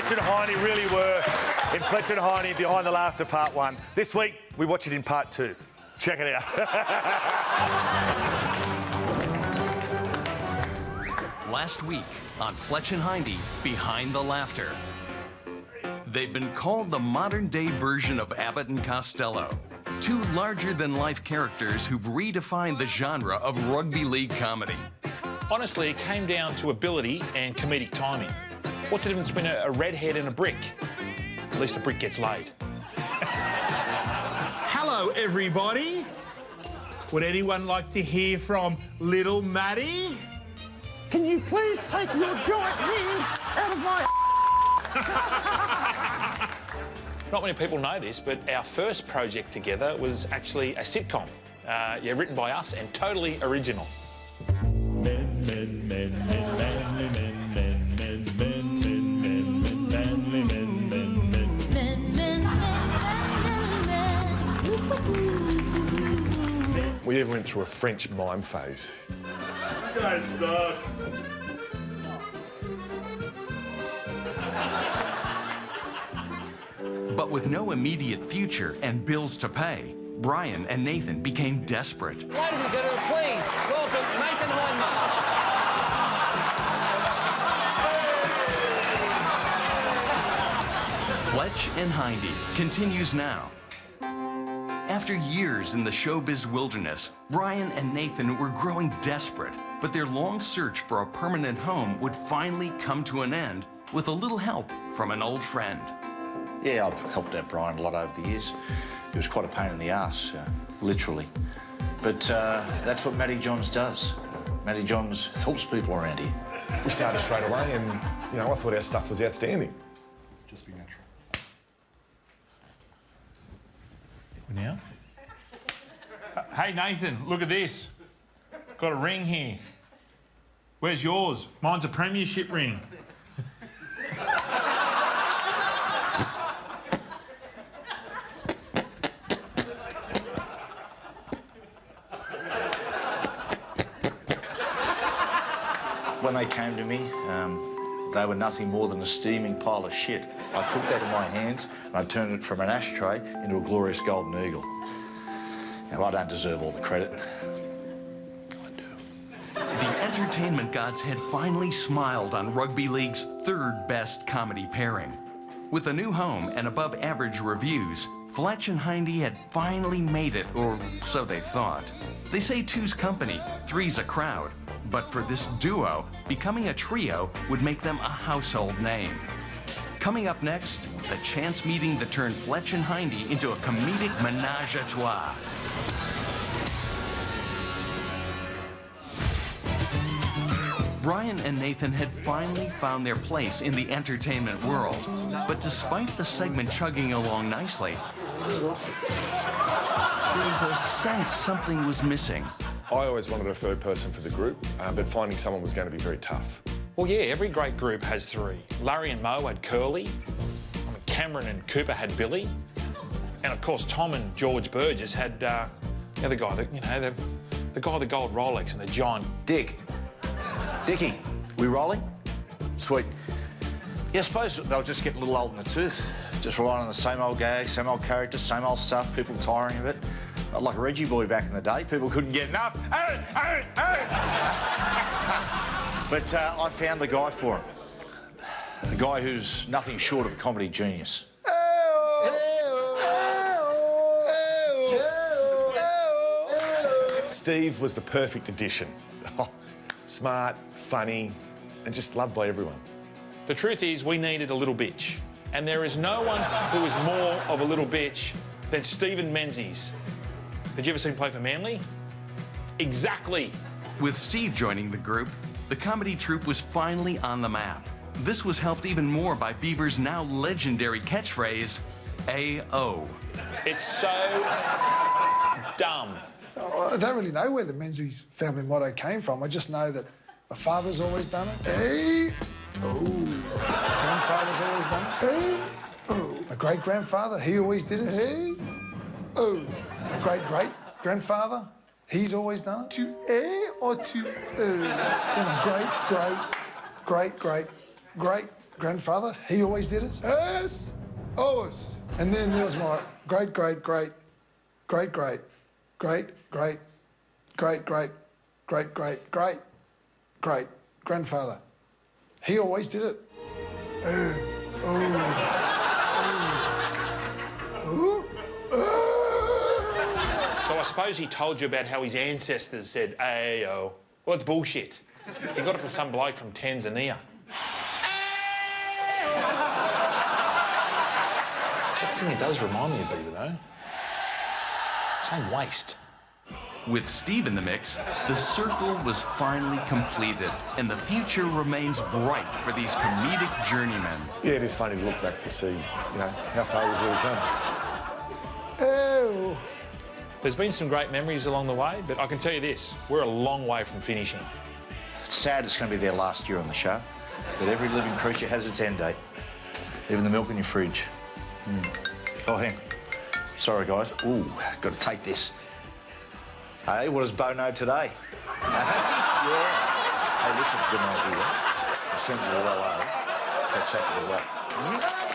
Fletch and Hindy really were in Fletch and Hindy Behind the Laughter Part 1. This week, we watch it in Part 2. Check it out. Last week on Fletch and Hindy Behind the Laughter. They've been called the modern-day version of Abbott and Costello. Two larger-than-life characters who've redefined the genre of rugby league comedy. Honestly, it came down to ability and comedic timing. What's the difference between a redhead and a brick? At least a brick gets laid. Hello, everybody. Would anyone like to hear from Little Maddie? Can you please take your giant hand out of my... Not many people know this, but our first project together was actually a sitcom. Written by us and totally original. We even went through a French mime phase. You guys suck. But with no immediate future and bills to pay, Brian and Nathan became desperate. Ladies and gentlemen, please welcome Nathan Hindmarsh. Fletch and Hindy continues now. After years in the showbiz wilderness, Brian and Nathan were growing desperate, but their long search for a permanent home would finally come to an end with a little help from an old friend. Yeah, I've helped out Brian a lot over the years. He was quite a pain in the arse, literally. But that's what Matty Johns does. Matty Johns helps people around here. We started straight away and, you know, I thought our stuff was outstanding. Just be natural. Now? Hey, Nathan, look at this. Got a ring here. Where's yours? Mine's a premiership ring. When they came to me, they were nothing more than a steaming pile of shit. I took that in my hands and I turned it from an ashtray into a glorious golden eagle. Now, I don't deserve all the credit. I do. The entertainment gods had finally smiled on Rugby League's third best comedy pairing. With a new home and above average reviews, Fletch and Hindy had finally made it, or so they thought. They say two's company, three's a crowd. But for this duo, becoming a trio would make them a household name. Coming up next, the chance meeting that turned Fletch and Hindy into a comedic menage a trois. Brian and Nathan had finally found their place in the entertainment world. But despite the segment chugging along nicely, there was a sense something was missing. I always wanted a third person for the group, but finding someone was going to be very tough. Well, yeah, every great group has three. Larry and Mo had Curly. Cameron and Cooper had Billy. And, of course, Tom and George Burgess had the other guy, the guy with the gold Rolex and the giant... Dick. Dickie, we rolling? Sweet. Yeah, I suppose they'll just get a little old in the tooth. Just relying on the same old gags, same old characters, same old stuff, people tiring of it. Not like Reggie Boy back in the day, people couldn't get enough. But I found the guy for him. A guy who's nothing short of a comedy genius. Steve was the perfect addition. Smart, funny, and just loved by everyone. The truth is, we needed a little bitch. And there is no one who is more of a little bitch than Stephen Menzies. Did you ever see him play for Manly? Exactly. With Steve joining the group, the comedy troupe was finally on the map. This was helped even more by Bieber's now legendary catchphrase, A-O. It's so dumb. I don't really know where the Menzies family motto came from. I just know that my father's always done it. Hey, oh. Grandfather's always done it. Hey, oh. My great-grandfather, he always did it. Hey, oh. My great-great-grandfather, he's always done it. To A or to O. Then my great-great-great-great-great grandfather, he always did it. Yes, always. And then there was my great grandfather. He always did it. So I suppose he told you about how his ancestors said, "Ayo." Well, it's bullshit. He got it from some bloke from Tanzania. That singer does remind me of Bieber, though. Same waist. With Steve in the mix, the circle was finally completed, and the future remains bright for these comedic journeymen. Yeah, it is funny to look back to see, you know, how far we've really come. Oh. There's been some great memories along the way, but I can tell you this, we're a long way from finishing. It's sad it's going to be their last year on the show, but every living creature has its end date. Even the milk in your fridge. Oh, hang on. Sorry, guys. Ooh, got to take this. Hey, what does Bo know today? Yeah. Hey, listen, good night, here. I'll send you a well over. Catch up with you.